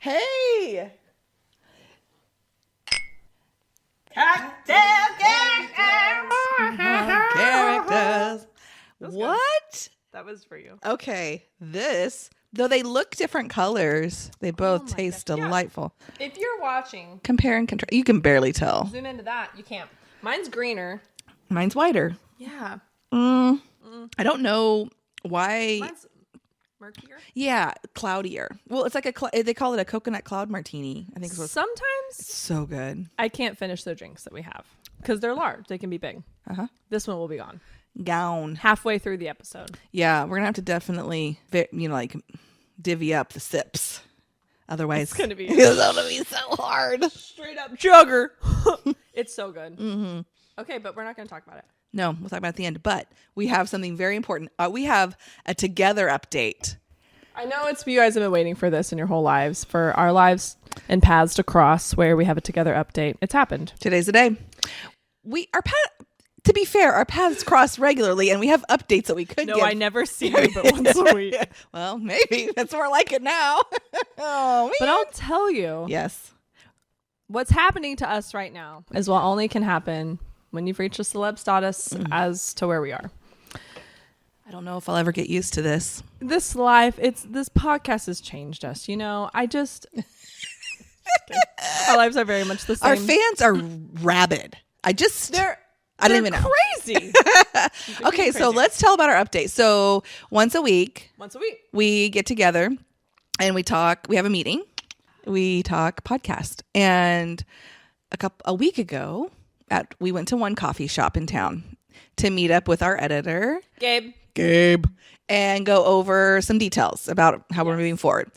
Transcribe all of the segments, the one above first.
Hey! Characters. What? That was for you. Okay, though they look different colors, they both taste delightful. Yeah. If you're watching, compare and contrast. You can barely tell. Zoom into that. You can't. Mine's greener. Mine's whiter. Yeah. I don't know why. Mine's murkier. Yeah, cloudier. Well, it's like they call it a coconut cloud martini. I think it's Sometimes so good. I can't finish the drinks that we have because they're large. They can be big. This one will be gone. Halfway through the episode. Yeah, we're gonna have to definitely, divvy up the sips. Otherwise, it's gonna be so hard. Straight up jugger. It's so good. Mm-hmm. Okay, but we're not gonna talk about it. No, we'll talk about it at the end. But we have something very important. We have a together update. I know you guys have been waiting for this in your whole lives, for our lives and paths to cross, where we have a together update. It's happened. Today's the day. To be fair, our paths cross regularly, and we have updates that we could give. No, I never see you but once a week. Well, maybe. That's more like it now. Oh, man. But I'll tell you. Yes. What's happening to us right now is what only can happen when you've reached a celeb status as to where we are. I don't know if I'll ever get used to this. This podcast has changed us. Our lives are very much the same. Our fans are rabid. I don't even know. Crazy. Okay, so let's tell about our update. So once a week, we get together and we talk. We have a meeting. We talk podcast. And a week ago, we went to one coffee shop in town to meet up with our editor, Gabe, and go over some details about how we're moving forward.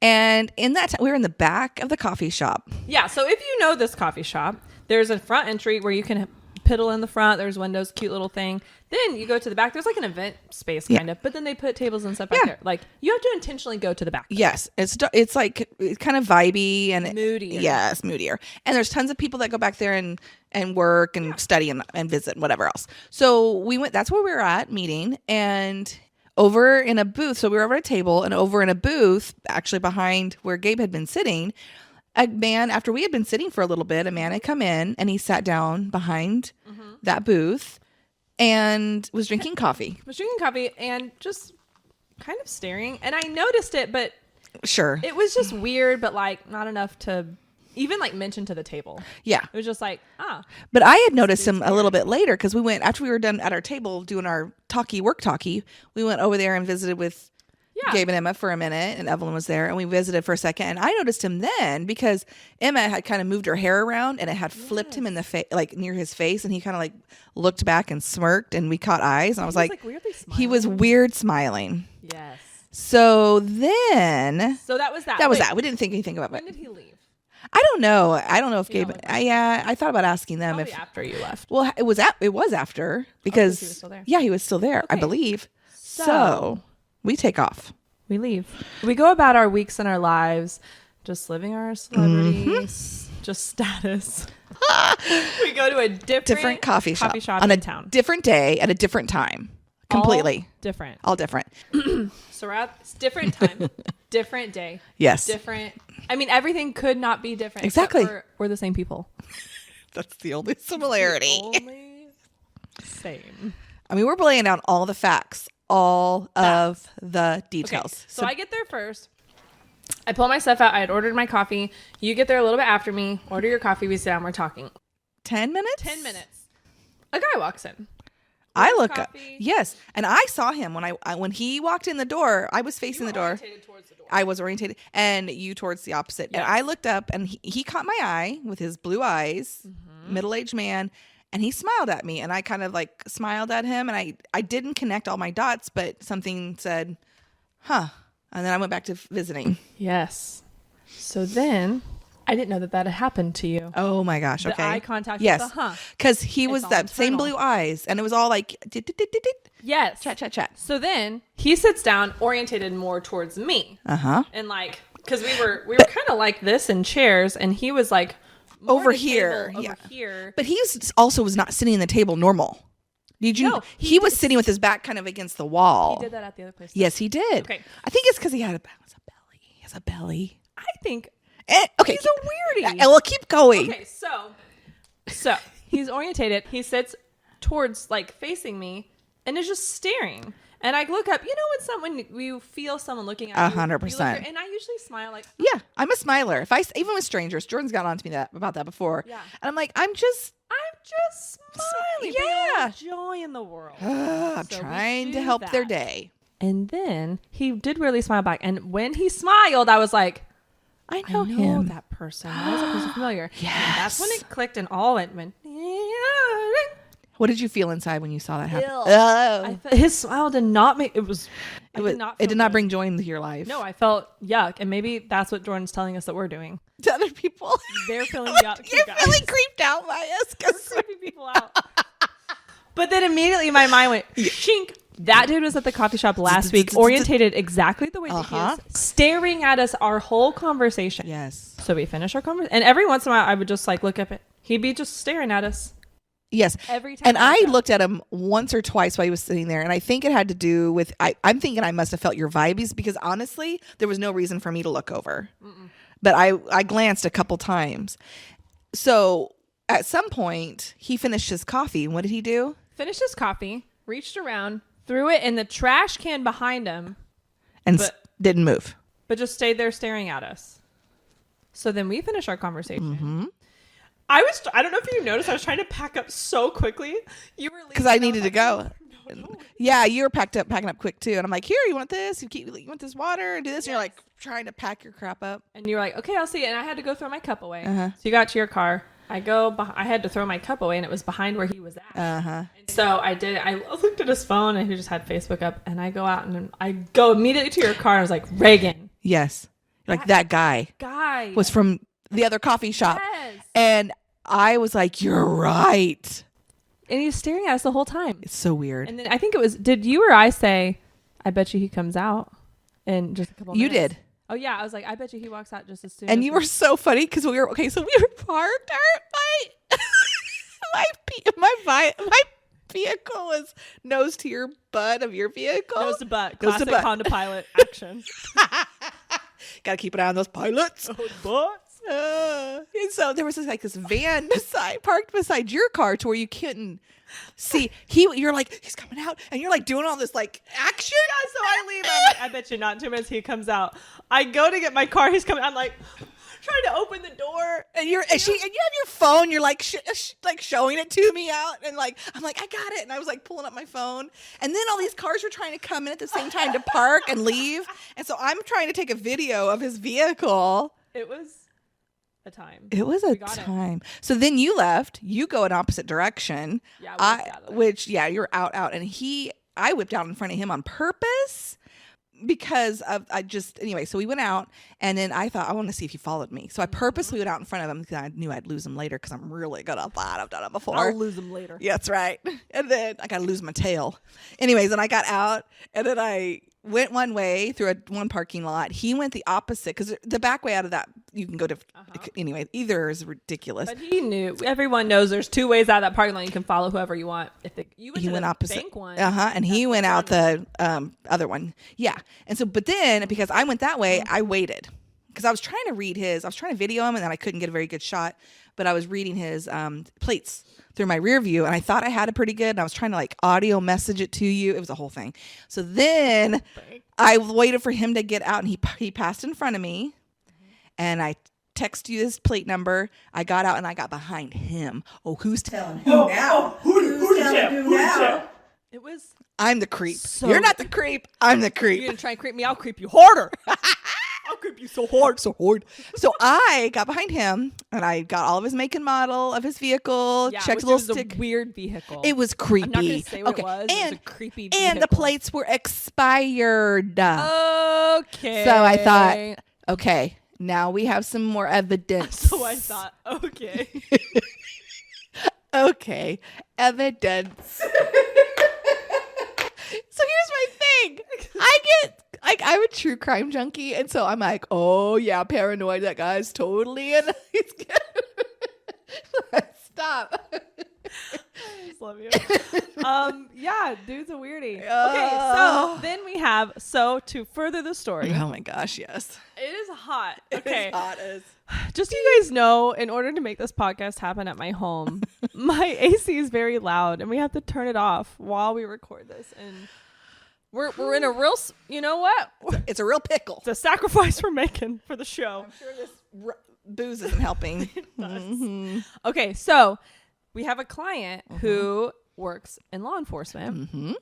And in that time, we were in the back of the coffee shop. Yeah. So if you know this coffee shop, there's a front entry where you can piddle in the front. There's windows, cute little thing. Then you go to the back. There's like an event space kind of, but then they put tables and stuff back there. Like you have to intentionally go to the back. Yes. It's like it's kind of vibey and moodier. Yes, moodier. And there's tons of people that go back there and work and study and visit and whatever else. So we went, that's where we were at meeting, and over in a booth. So we were over at a table, and over in a booth, actually behind where Gabe had been sitting, a man, after we had been sitting for a little bit, a man had come in and he sat down behind that booth and was drinking coffee. And just kind of staring. And I noticed it, but sure, it was just weird, but like not enough to even like mention to the table. Yeah. It was just like, But I had noticed him a little bit later because we went, after we were done at our table doing our work talkie, we went over there and visited with Gabe and Emma for a minute, and Evelyn was there, and we visited for a second. And I noticed him then because Emma had kind of moved her hair around and it had flipped him in the face, like near his face, and he kind of like looked back and smirked, and we caught eyes, and I was like weirdly smiling. He was weird smiling. Yes. So then, that was that. That was that. We didn't think anything about it. When did he leave? I don't know if Gabe. I thought about asking them Probably after you left. Well, it was after because he was still there. Yeah, he was still there. Okay. I believe. So we take off. We leave. We go about our weeks in our lives, just living our celebrities, just status. We go to a different coffee shop on in town. Different day at a different time. Completely different. All different. So it's different time, different day. Yes. Different. I mean, everything could not be different. Exactly. We're the same people. That's the only similarity. Same. I mean, we're laying down all the facts. All of the details. Okay, so I get there first. I pull my stuff out. I had ordered my coffee. You get there a little bit after me. Order your coffee. We sit down. We're talking. 10 minutes? 10 minutes. A guy walks in. I look up. Yes. And I saw him when he walked in the door. I was facing the door. Towards the door. I was orientated. And you towards the opposite. Yes. And I looked up, and he caught my eye with his blue eyes, middle-aged man. And he smiled at me, and I kind of like smiled at him, and I didn't connect all my dots, but something said, huh. And then I went back to visiting. Yes. So then I didn't know that had happened to you. Oh my gosh. Okay. The eye contact. Yes. Because he was that same blue eyes, and it was all like, yes. Chat. So then he sits down, orientated more towards me. And like, because we were kind of like this in chairs, and he was like, over here. But he was not sitting in the table normal. Did you? No, he was sitting with his back kind of against the wall. He did that at the other place. Yes, he did. Okay. I think it's because he has a belly. I think okay, he's a weirdie. And we'll keep going. Okay, so he's orientated. He sits towards, like, facing me and is just staring. And I look up. You know when you feel someone looking at you? 100%. And I usually smile like... Yeah, I'm a smiler. Even with strangers, Jordan's got on to me about that before. Yeah. And I'm like, I'm just smiling. Yeah. Joy in the world. I'm trying to help their day. And then he did really smile back. And when he smiled, I was like, I know him. That person. Why is that person familiar? Yes. And that's when it clicked and all went. What did you feel inside when you saw that happen? Oh. His smile did not make it did not bring joy into your life. No, I felt yuck, and maybe that's what Jordan's telling us that we're doing to other people. They're feeling yuck. You're feeling creeped out by us because creeping people out. But then immediately my mind went shink. That dude was at the coffee shop last week, orientated exactly the way that he is, staring at us our whole conversation. Yes. So we finished our conversation, and every once in a while I would just like look up it. He'd be just staring at us. Yes. Every time. And I looked at him once or twice while he was sitting there. And I think it had to do with, I'm thinking I must have felt your vibes because honestly, there was no reason for me to look over. Mm-mm. But I glanced a couple times. So at some point, he finished his coffee. And what did he do? Finished his coffee, reached around, threw it in the trash can behind him. And didn't move. But just stayed there staring at us. So then we finished our conversation. Mm-hmm. I don't know if you noticed, I was trying to pack up so quickly. You were because I needed to go. No. Yeah, you were packing up quick too. And I'm like, here, you want this? You want this water and do this? Yes. And you're like trying to pack your crap up. And you were like, okay, I'll see it. And I had to go throw my cup away. So you got to your car. I had to throw my cup away and it was behind where he was at. And so I did. I looked at his phone and he just had Facebook up. And I go out and I go immediately to your car and I was like, Reagan. Yes. Like that guy was from the other coffee shop. Yes. And I was like, you're right. And he was staring at us the whole time. It's so weird. And then I think it was, did you or I say, I bet you he comes out in just a couple minutes? You did. Oh yeah. I was like, I bet you he walks out just as soon. And you were so funny because we were parked. My vehicle was nose to your butt of your vehicle. Nose to butt. Classic Honda Pilot action. Gotta keep an eye on those pilots. Oh, butts. And so there was this van parked beside your car to where you couldn't see. You're like, he's coming out, and you're like doing all this like action. Yeah, so I leave. I bet you not 2 minutes he comes out. I go to get my car. He's coming. I'm like trying to open the door, and you have your phone. You're like like showing it to me out, and like I'm like I got it, and I was like pulling up my phone, and then all these cars were trying to come in at the same time to park and leave, and so I'm trying to take a video of his vehicle. It was a time. It was a time. So then you left. You go in opposite direction. Yeah, you're out, and I whipped out in front of him on purpose. Because so we went out and then I thought I want to see if he followed me. So I purposely went out in front of him because I knew I'd lose him later because I'm really good at that. I've done it before. I'll lose him later. Yeah, that's right. And then I got to lose my tail. Anyways, and I got out and then I went one way through one parking lot. He went the opposite because the back way out of that you can go to. Anyway, either is ridiculous. But he knew. Everyone knows there's two ways out of that parking lot. You can follow whoever you want. He went opposite bank one. And he went out the other one. Yeah. And so, but then because I went that way, I waited because I was trying to video him and then I couldn't get a very good shot. But I was reading his plates through my rear view and I thought I had it pretty good. And I was trying to like audio message it to you. It was a whole thing. So then I waited for him to get out and he passed in front of me and I text you his plate number. I got out and I got behind him. Oh, who's telling who now? Who's telling who now? It was. I'm the creep. You're not the creep. I'm the creep. You're going to try and creep me. I'll creep you harder. I'll creep you so hard. So I got behind him and I got all of his make and model of his vehicle. Yeah, checked a little stick. It was a weird vehicle. It was creepy. I'm not going to say what it was. It was a creepy vehicle. And the plates were expired. Okay. So I thought, okay, now we have some more evidence. So I thought, okay. Okay, evidence. So here's my thing. I'm a true crime junkie, and so I'm like, oh yeah, paranoid. That guy's totally in. Stop. I just love you. Yeah, dude's a weirdie. Okay, so then we have, to further the story. Oh my gosh, yes. It is hot. Okay. It is hot as. Just so you guys know, in order to make this podcast happen at my home, my AC is very loud and we have to turn it off while we record this. And we're in a real, you know what? It's a real pickle. It's a sacrifice we're making for the show. I'm sure this booze isn't helping. It does. Mm-hmm. Okay, so we have a client who works in law enforcement. Mm-hmm.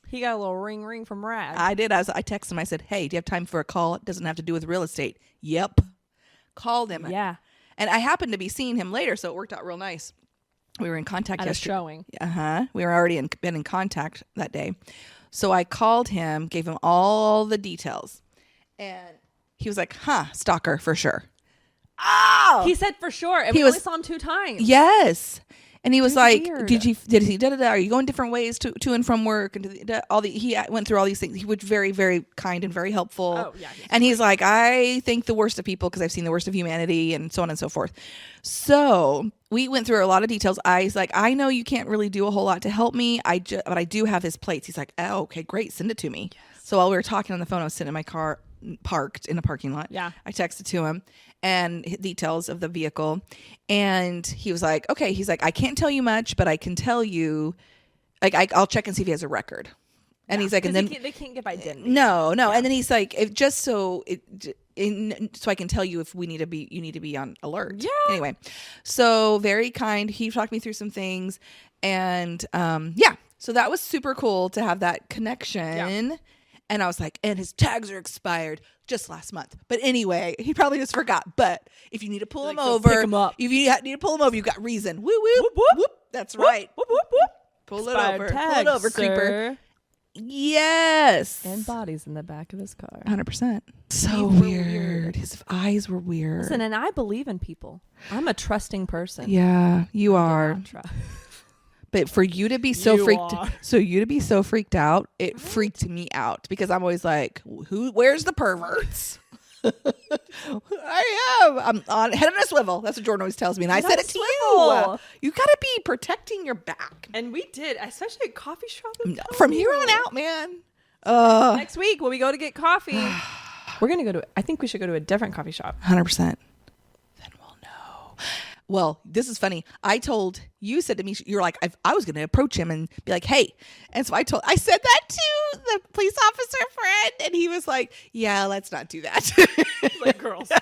He got a little ring from Rad. I did. I texted him. I said, hey, do you have time for a call? It doesn't have to do with real estate. Yep. Called him. Yeah. And I happened to be seeing him later, so it worked out real nice. We were in contact at yesterday. A showing. We were already been in contact that day. So I called him, gave him all the details. And he was like, stalker for sure. Oh! He said for sure. And we only saw him 2 times. Yes. And he was like, weird. did he, are you going different ways to and from work? And he went through all these things. He was very, very kind and very helpful. Oh, yeah. He's like, I think the worst of people because I've seen the worst of humanity and so on and so forth. So we went through a lot of details. I was like, I know you can't really do a whole lot to help me. But I do have his plates. He's like, oh, okay, great. Send it to me. Yes. So while we were talking on the phone, I was sitting in my car parked in a parking lot. Yeah. I texted to him and details of the vehicle. And he was like, okay. He's like, I can't tell you much, but I can tell you, like, I'll check and see if he has a record. And he's like, and then they can't give identity. No. Yeah. And then he's like, so I can tell you if you need to be on alert. Yeah. Anyway, so very kind. He talked me through some things, and so that was super cool to have that connection. Yeah. And I was like, and his tags are expired just last month. But anyway, he probably just forgot. But if you need to pull him over, pick him up. If you need to pull him over, you've got reason. Woo woo whoop whoop. Whoop. That's whoop, right. Whoop whoop whoop. Pull Expired it over. Tags, pull it over, sir. Creeper. Yes. And bodies in the back of his car. 100%. So weird. His eyes were weird. Listen, and I believe in people. I'm a trusting person. Yeah, you are. But for you to be so freaked out, it freaked me out because I'm always like, where's the perverts? I'm on head on a swivel. That's what Jordan always tells me. And I said it to you. You got to be protecting your back. And we did, especially at coffee shop. From here on out, man. Next week when we go to get coffee, we're going to I think we should go to a different coffee shop. 100%. Then we'll know. Well, this is funny. You said to me, you're like, I was going to approach him and be like, hey. And so I said that to the police officer friend. And he was like, yeah, let's not do that. Like, girls. And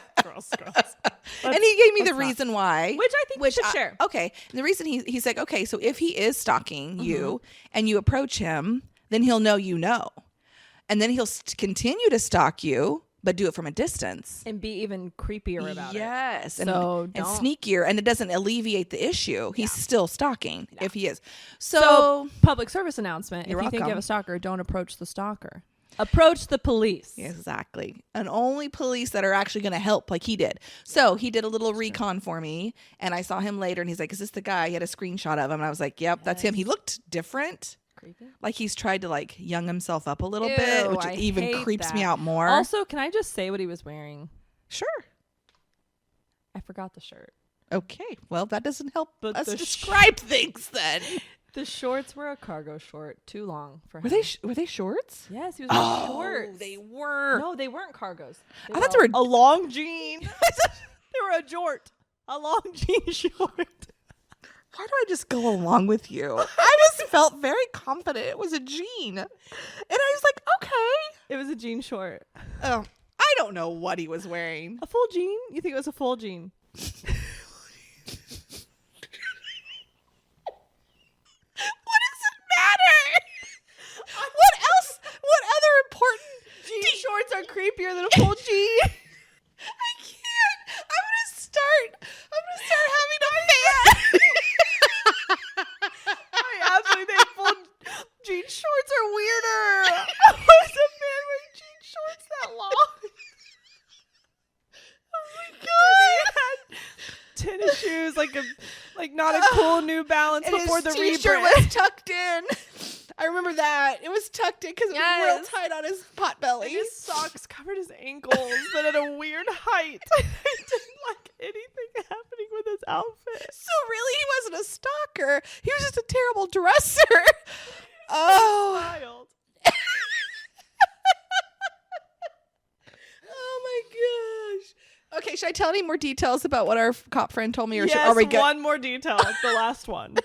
he gave me the reason why. Which I think we should share. Okay. And the reason he's like, okay, so if he is stalking you and you approach him, then he'll know you know. And then he'll continue to stalk you. But do it from a distance. And be even creepier about it. Yes. And sneakier. And it doesn't alleviate the issue. He's still stalking if he is. So public service announcement. If you think you have a stalker, don't approach the stalker. Approach the police. Exactly. And only police that are actually going to help like he did. So he did a little recon for me. And I saw him later and he's like, is this the guy? He had a screenshot of him. And I was like, yep, that's him. He looked different. Creepy. Like he's tried to like young himself up a little bit, which even creeps me out more. Also, can I just say what he was wearing? Sure. I forgot the shirt. Okay. Well, that doesn't help us describe things then. The shorts were a cargo short, too long for him. Were they shorts? Yes, he was wearing shorts. They were. No, they weren't cargos. I thought they were a long jean. They were a jort. A long jean short. Why do I just go along with you? I just felt very confident it was a jean. And I was like, okay. It was a jean short. Oh, I don't know what he was wearing. A full jean? You think it was a full jean? What does it matter? What else? What other important jean shorts are creepier than a full jean? I can't. I'm gonna start having a fan. I absolutely think full jean shorts are weirder. What's a man wearing jean shorts that long? Oh my god! Tennis shoes, like not a cool New Balance and before his the t-shirt rebrand. was tucked in. I remember that. It was tucked in because it was real tight on his pot belly. And his socks covered his ankles, but at a weird height. I didn't like anything happening with his outfit. So really, he wasn't a stalker. stalker. He was just a terrible dresser. Oh. Oh my gosh. Okay, should I tell any more details about what our cop friend told me? Or are we good? One more detail. The last one.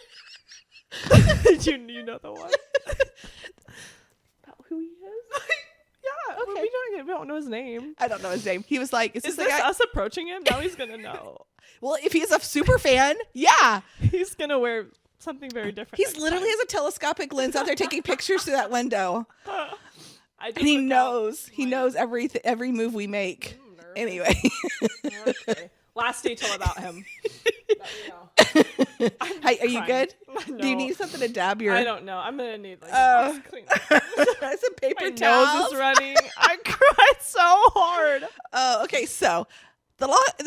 you know the one. About who he is? Yeah. Okay. We don't know his name. I don't know his name. He was like, is this us approaching him? Now he's going to know. Well, if he's a super fan, yeah. He's going to wear something very different. He's literally has a telescopic lens out there taking pictures through that window. And he knows. He knows every move we make. Anyway. Okay. Last detail about him. Hi, are you good? No. Do you need something to dab your... I don't know. I'm going to need like a cleaner. Some paper My towels. nose is running. I cried so hard. Oh, okay. So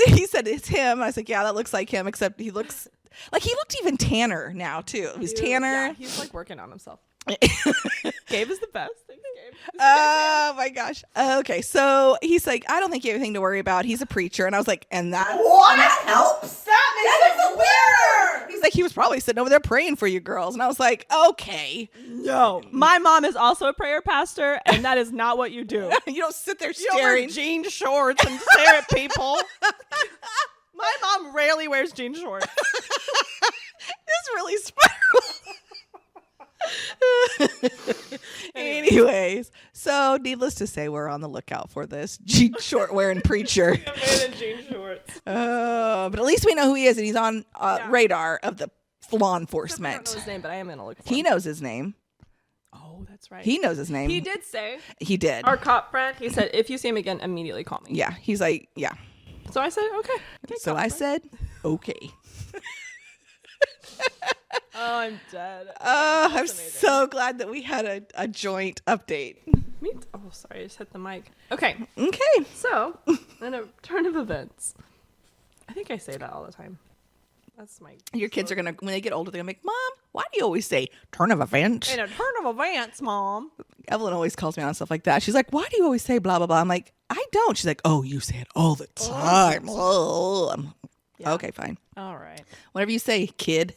he said it's him. I was like, yeah, that looks like him, except he looks like he looked even tanner now too. He's tanner. Yeah, he's like working on himself. Gabe is the best. Thanks, Gabe. Oh my gosh. Okay, so he's like, I don't think you have anything to worry about. He's a preacher, and I was like, and that helps. That is weirder. He's like, he was probably sitting over there praying for you girls, and I was like, okay, no, my mom is also a prayer pastor, and that is not what you do. You don't sit there you staring. Don't wear jean shorts and stare at people. My mom rarely wears jean shorts. It's really smart. Anyways, so needless to say, we're on the lookout for this jean short wearing preacher. Jean shorts. But at least we know who he is, and he's on radar of the law enforcement. I don't know his name, but I am gonna look for him. He knows his name. Oh, that's right. He knows his name. He did say. He did. Our cop friend. He said, if you see him again, immediately call me. Yeah. He's like, yeah. So I said, okay. So I said, okay. Oh, I'm dead. Oh, I'm so glad that we had a joint update. Oh, sorry. I just hit the mic. Okay. Okay. So, in a turn of events, I think I say that all the time. That's my... Your kids are going to, when they get older, they're going to make, Mom, why do you always say turn of events? In a turn of events, Mom. Evelyn always calls me on stuff like that. She's like, why do you always say blah, blah, blah? I'm like, I don't. She's like, oh, you say it all the time. Oh. Yeah. Okay, fine. All right. Whatever you say, kid.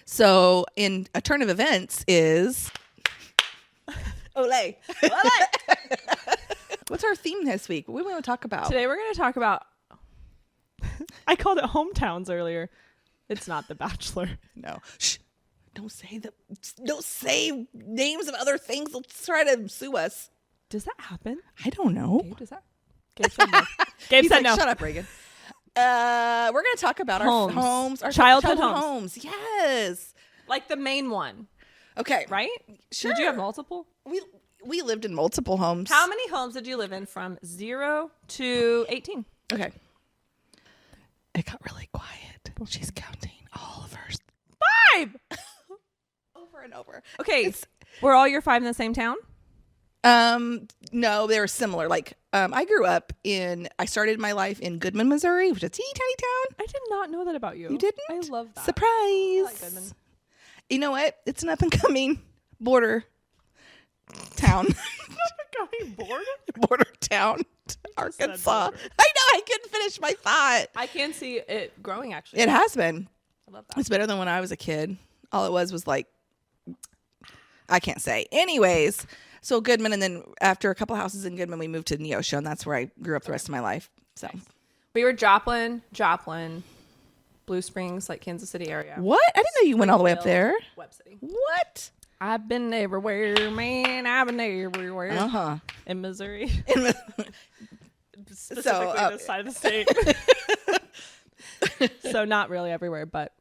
So, in a turn of events is... Olay. What's our theme this week? What do we want to talk about? Today we're going to talk about... I called it hometowns earlier. It's not The Bachelor. No. Shh. Don't say names of other things. They'll try to sue us. Does that happen? I don't know. Gabe, does that? Gabe said no. Gabe said no. Shut up, Reagan. We're going to talk about our homes, our childhood homes. Yes. Like the main one. Okay. Right? Sure. Did you have multiple? We lived in multiple homes. How many homes did you live in from 0 to 18? Okay. It got really quiet. She's counting all of hers. 5! Over and over. Okay. Were all your 5 in the same town? No, they were similar. Like, I started my life in Goodman, Missouri, which is a teeny tiny town. I did not know that about you. You didn't? I love that. Surprise. I like Goodman. You know what? It's an up and coming border town. Border town. Arkansas. I know. I couldn't finish my thought. I can see it growing, actually. It has been. I love that. It's better than when I was a kid. All it was like, I can't say. Anyways, so Goodman, and then after a couple houses in Goodman, we moved to Neosho, and that's where I grew up the rest of my life. So we were Joplin, Blue Springs, like Kansas City area. What? I didn't know you went all the way up there. Webb City. What? I've been everywhere, man. I've been everywhere. In Missouri. Specifically this side of the state. So not really everywhere, but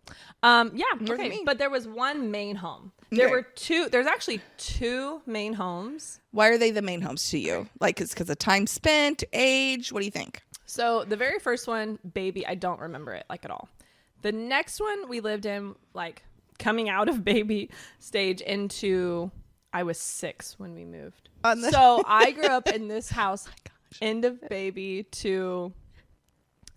yeah. Okay. But there was one main home. There's actually 2 main homes. Why are they the main homes to you? Like, it's because of time spent, age? What do you think? So the very first one, baby, I don't remember it like at all. The next one we lived in, like coming out of baby stage into, I was 6 when we moved. So I grew up in this house, end of baby to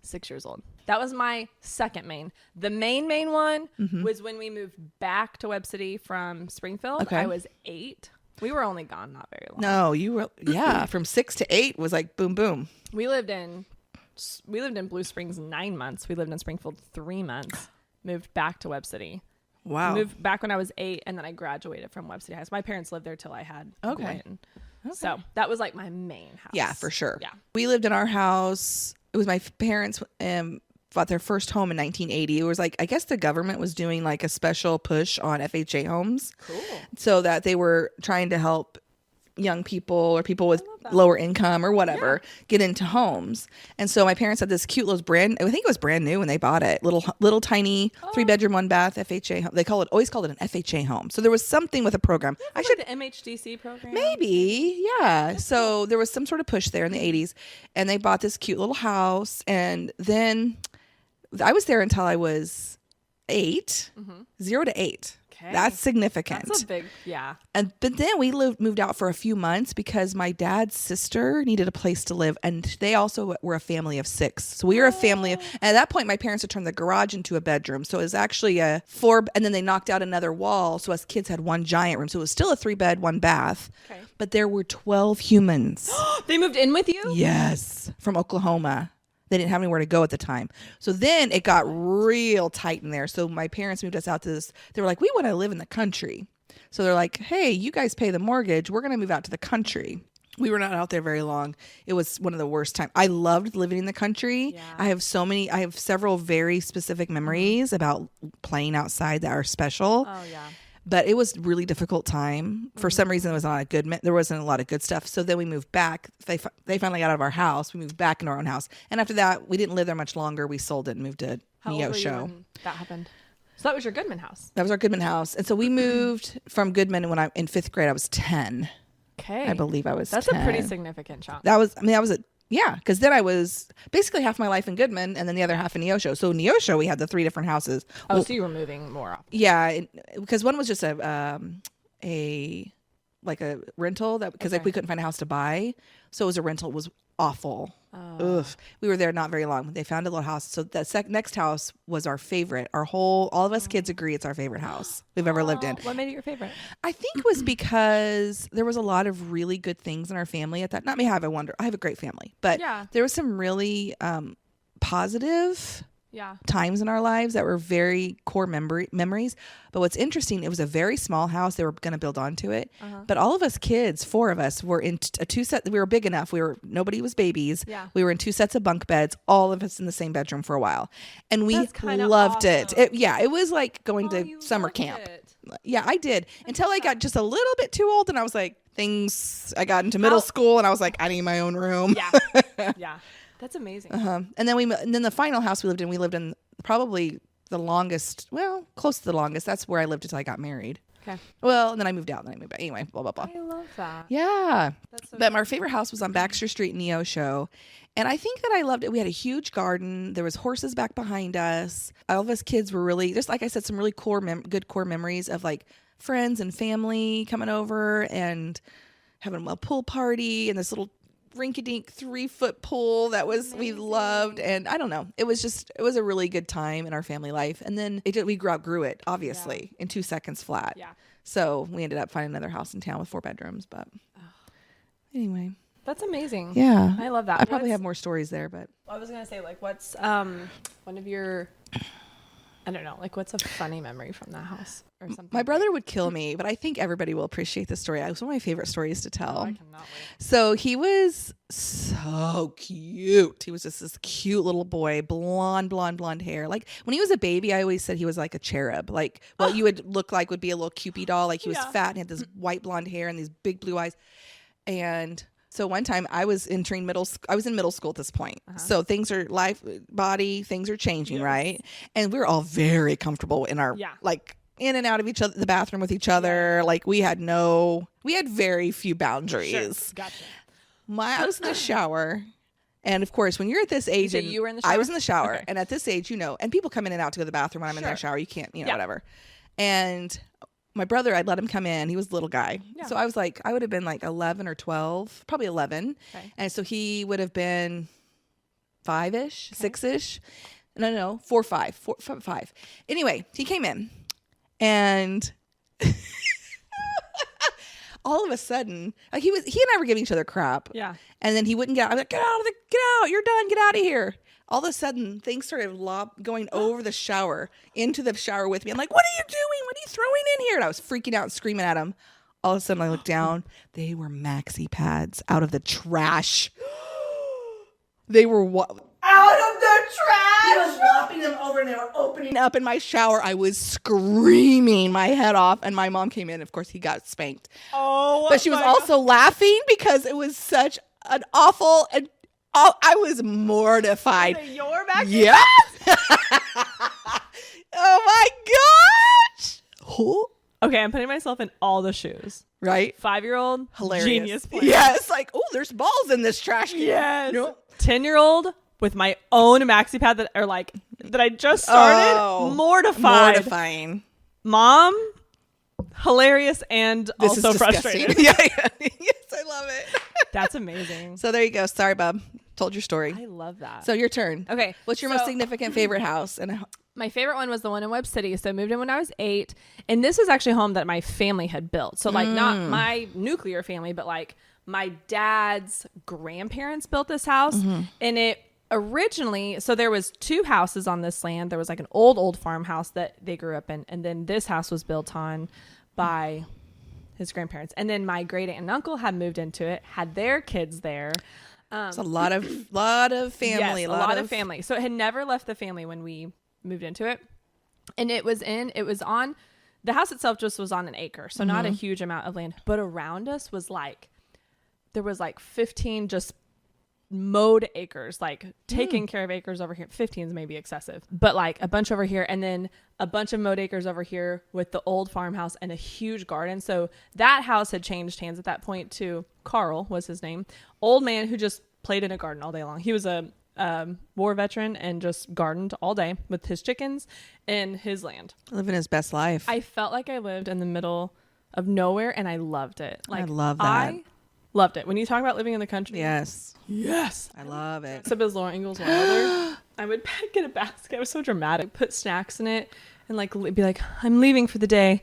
6 years old. That was my second main. The main one was when we moved back to Webb City from Springfield. Okay. I was 8. We were only gone not very long. No, you were, yeah, from 6 to 8 was like boom, boom. We lived in Blue Springs 9 months. We lived in Springfield 3 months. moved back to Webb City. Wow. I moved back when I was 8, and then I graduated from Webb City High. So my parents lived there till I had Okay. So that was like my main house. Yeah, for sure. Yeah. We lived in our house. It was my parents bought their first home in 1980. It was like, I guess the government was doing like a special push on FHA homes. Cool. So that they were trying to help young people or people with lower income or whatever get into homes. And so my parents had this cute little I think it was brand new when they bought it. Little tiny 3-bedroom, 1-bath FHA home. They always called it an FHA home. So there was something with a program. I should the MHDC program. Maybe. Yeah. So there was some sort of push there in the 80s, and they bought this cute little house. And then I was there until I was 8, 0 to 8. Okay. That's significant. That's a big, yeah. But then we moved out for a few months because my dad's sister needed a place to live, and they also were a family of 6. So we were a family. And at that point, my parents had turned the garage into a bedroom. So it was actually a 4, and then they knocked out another wall. So us kids had one giant room. So it was still a 3-bed, 1-bath. Okay. But there were 12 humans. They moved in with you? Yes, from Oklahoma. They didn't have anywhere to go at the time. So then it got real tight in there. So my parents moved us out to this. They were like, we want to live in the country. So they're like, hey, you guys pay the mortgage. We're going to move out to the country. We were not out there very long. It was one of the worst times. I loved living in the country. Yeah. I have several very specific memories about playing outside that are special. Oh, yeah. But it was a really difficult time. For some reason, there wasn't a lot of good stuff. So then we moved back. They finally got out of our house. We moved back in our own house. And after that, we didn't live there much longer. We sold it and moved to Neosho. That happened. So that was your Goodman house. That was our Goodman house. And so we moved from Goodman when in 5th grade. I was 10. Okay. I believe I was That's 10. a pretty significant chunk. Because then I was basically half my life in Goodman and then the other half in Neosho. So Neosho, we had the 3 different houses. Oh, so you were moving more often. Yeah, because one was just a rental because we couldn't find a house to buy. So it was a rental. It was awful. Oh. Ugh. We were there not very long. They found a little house. So that next house was our favorite. All of us kids agree it's our favorite house we've ever lived in. What made it your favorite? I think it was because there was a lot of really good things in our family at that. Not me. I have a great family, but there was some really positive times in our lives that were very core memories. But what's interesting, it was a very small house. They were going to build onto it. But all of us kids, 4 of us, were in a 2 set. We were big enough. Nobody was babies. Yeah. We were in 2 sets of bunk beds, all of us in the same bedroom for a while. And we loved it. It was like going to summer camp. Yeah, I did. Until I got just a little bit too old and I was like, I got into middle school and I was like, I need my own room. Yeah. Yeah. That's amazing. And then the final house we lived in probably the longest, close to the longest. That's where I lived until I got married. Okay. Well, and then I moved out and then I moved back. Anyway, blah, blah, blah. I love that. Yeah. But my favorite house was on Baxter Street in Neosho. And I think that I loved it. We had a huge garden. There was horses back behind us. All of us kids were really, just like I said, some really good core memories of like friends and family coming over and having a pool party and this little rinky-dink 3-foot pool that we loved. And I don't know, it was a really good time in our family life. And then we outgrew it obviously in 2 seconds flat. Yeah. So we ended up finding another house in town with 4 bedrooms. But anyway, that's amazing. Yeah, I love that. I probably have more stories there, but I was gonna say, like, what's one of your, I don't know, like, what's a funny memory from that house or something? My brother would kill me, but I think everybody will appreciate the story. It was one of my favorite stories to tell. Oh, I cannot wait. So he was so cute. He was just this cute little boy, blonde hair. Like when he was a baby, I always said he was like a cherub. Like what you would look like would be a little Cupid doll. Like he was fat and had this white blonde hair and these big blue eyes. And so one time I was in middle school at this point. So things are things are changing, right? And we were all very comfortable in our like in and out of the bathroom with each other. Like we had very few boundaries. Sure. Gotcha. I was in the shower. And of course, when you're at this age, you were in the shower? I was in the shower. Okay. And at this age, and people come in and out to go to the bathroom when I'm in their shower. You can't, whatever. And my brother, I'd let him come in. He was a little guy. Yeah. So I was like, I would have been like 11 or 12, probably 11. Okay. And so he would have been 5-ish, 6-ish. No, 4, 5. Anyway, he came in and all of a sudden, like he and I were giving each other crap. Yeah. And then he wouldn't get out. I was like, get out, you're done, get out of here. all of a sudden things started going over the shower, into the shower with me. I'm like, what are you doing? What are you throwing in here? And I was freaking out and screaming at him. All of a sudden I looked down. They were maxi pads out of the trash. They were out of the trash. He was whopping them over and they were opening up in my shower. I was screaming my head off, and my mom came in. Of course, he got spanked. Oh, but she was also laughing because it was such an awful, and I was mortified. Was it your back? Yeah. Oh my gosh. Who? Okay, I'm putting myself in all the shoes. Right? 5-year-old, hilarious, genius plan. Yes, like, oh, there's balls in this trash can. Yes. Nope. 10-year-old with my own maxi pad that I just started. Mortifying. Mom, hilarious and this also is frustrating. Yeah. Yes, I love it. That's amazing. So there you go. Sorry, Bob. Told your story. I love that. So your turn. Okay. What's your most significant favorite house? My favorite one was the one in Webb City. So I moved in when I was 8. And this is actually a home that my family had built. So like not my nuclear family, but like my dad's grandparents built this house. And it originally, so there was 2 houses on this land. There was like an old farmhouse that they grew up in. And then this house was built on by his grandparents. And then my great aunt and uncle had moved into it, had their kids there. It's a lot of family. Yes, a lot of family. So it had never left the family when we moved into it. And it was on, the house itself just was on an acre. So not a huge amount of land. But around us was like, there was like 15 just mowed acres, like taking care of acres over here. 15 is maybe excessive, but like a bunch over here, and then a bunch of mowed acres over here with the old farmhouse and a huge garden. So that house had changed hands at that point to Carl was his name, old man who just played in a garden all day long. He was a war veteran and just gardened all day with his chickens and his land, living his best life. I felt like I lived in the middle of nowhere, and I loved it. Like, I love that. I loved it. When you talk about living in the country. Yes. Yes. I love it. Except as Laura Ingalls Wilder, I would get a basket. I was so dramatic. Put snacks in it and like be like, I'm leaving for the day.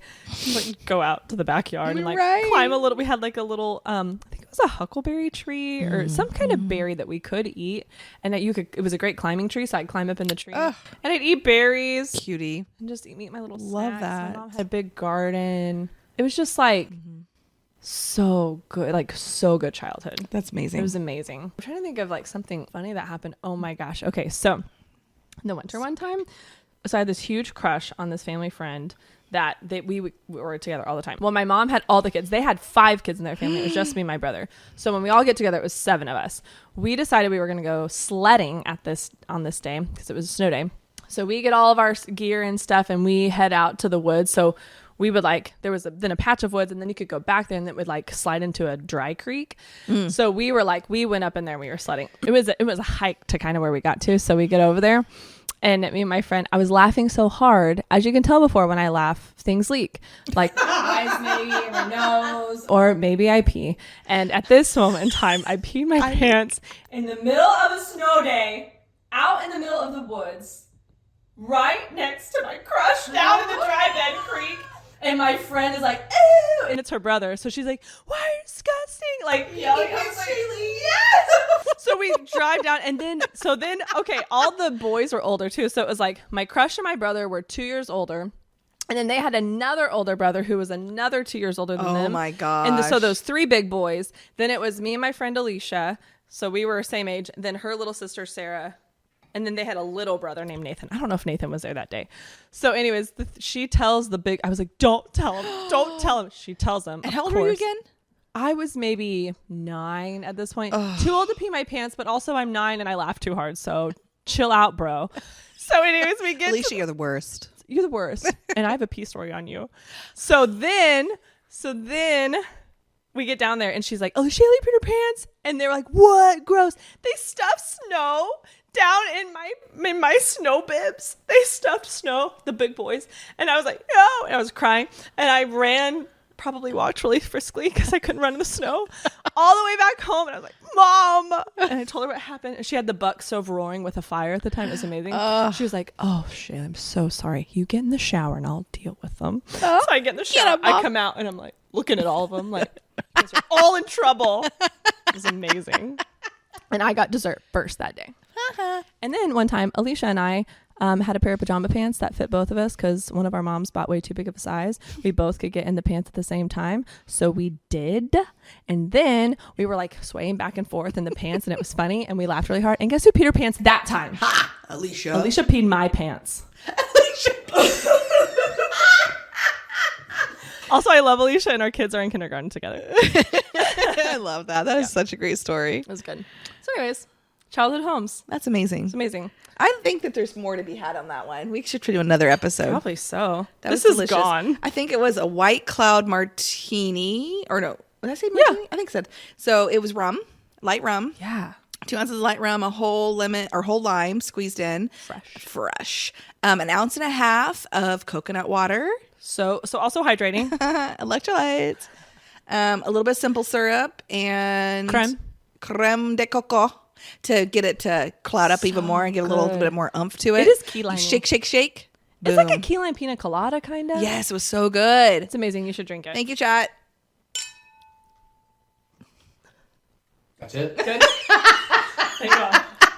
Like go out to the backyard and like climb a little. We had like a little, I think it was a huckleberry tree or some kind of berry that we could eat. And that it was a great climbing tree. So I'd climb up in the tree and I'd eat berries. Cutie. And just eat my little love snacks. that. My mom had a big garden. It was just like, so good, like so good childhood. That's amazing. It was amazing. I'm trying to think of like something funny that happened. Oh my gosh. Okay, so in the winter one time, so I had this huge crush on this family friend that we were together all the time. Well, my mom had all the kids. They had 5 kids in their family. It was just me and my brother. So when we all get together, it was 7 of us. We decided we were going to go sledding on this day because it was a snow day. So we get all of our gear and stuff and we head out to the woods. So we would there was then a patch of woods and then you could go back there and it would like slide into a dry creek. So we went up in there and we were sledding. It was a hike to kind of where we got to. So we get over there and me and my friend, I was laughing so hard. As you can tell before when I laugh, things leak. Like eyes maybe in my nose. Or maybe I pee. And at this moment in time, I peed my pants in the middle of a snow day, out in the middle of the woods, right next to my crush down in the dry bed creek. And my friend is like, ew! And it's her brother. So she's like, why are you disgusting? Like, yelling. Yes! So we drive down. And then, okay, all the boys were older too. So it was like my crush and my brother were 2 years older. And then they had another older brother who was another 2 years older than them. Oh my gosh. And so those 3 big boys. Then it was me and my friend Alicia. So we were same age. Then her little sister, Sarah. And then they had a little brother named Nathan. I don't know if Nathan was there that day. So anyways, she tells I was like, don't tell him. Don't tell him. She tells him. And how old were you again? I was maybe 9 at this point. Too old to pee my pants, but also I'm 9 and I laugh too hard. So chill out, bro. So anyways, we get Alicia, you're the worst. You're the worst. And I have a pee story on you. So then we get down there and she's like, oh, Shaylee peed her pants. And they're like, what? Gross. They stuffed snow down in my snow bibs. They stuffed snow, the big boys. And I was like, no. And I was crying. And I probably walked really friskly because I couldn't run in the snow all the way back home. And I was like, Mom. And I told her what happened. And she had the buck stove roaring with a fire at the time. It was amazing. She was like, oh, shit, I'm so sorry. You get in the shower and I'll deal with them. So I get in the shower. I come out and I'm like looking at all of them like, they're all in trouble. It was amazing. And I got dessert first that day. And then one time, Alicia and I had a pair of pajama pants that fit both of us because one of our moms bought way too big of a size. We both could get in the pants at the same time. So we did. And then we were like swaying back and forth in the pants and it was funny. And we laughed really hard. And guess who peed her pants that time? Ha! Alicia. Alicia peed my pants. Alicia peed. Also, I love Alicia and our kids are in kindergarten together. I love that. That is such a great story. It was good. So anyways, childhood homes. That's amazing. It's amazing. I think that there's more to be had on that one. We should do another episode. Probably so. This is gone. I think it was a White Cloud martini. Or no, did I say martini? Yeah. I think so. So it was rum, light rum. Yeah. 2 ounces of light rum, a whole lime squeezed in. Fresh. An ounce and a half of coconut water. So also hydrating. Electrolytes. A little bit of simple syrup and creme de coco to get it to cloud up even more and get a little bit more oomph to it. It is key lining. Shake. It's like a key lime pina colada kind of. Yes, it was so good. It's amazing. You should drink it. Thank you, chat. That's it. Good. Thank God.